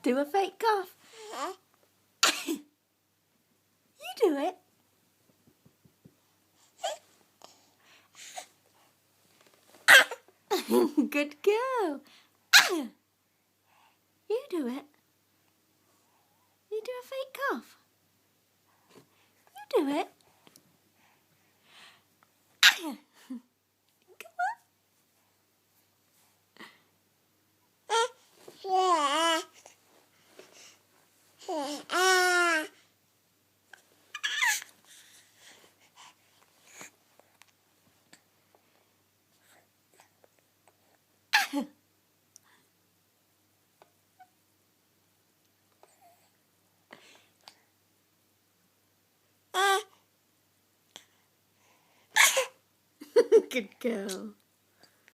Do a fake cough. You do it. Good girl. You do it. You do a fake cough. You do it. Come on. Good girl.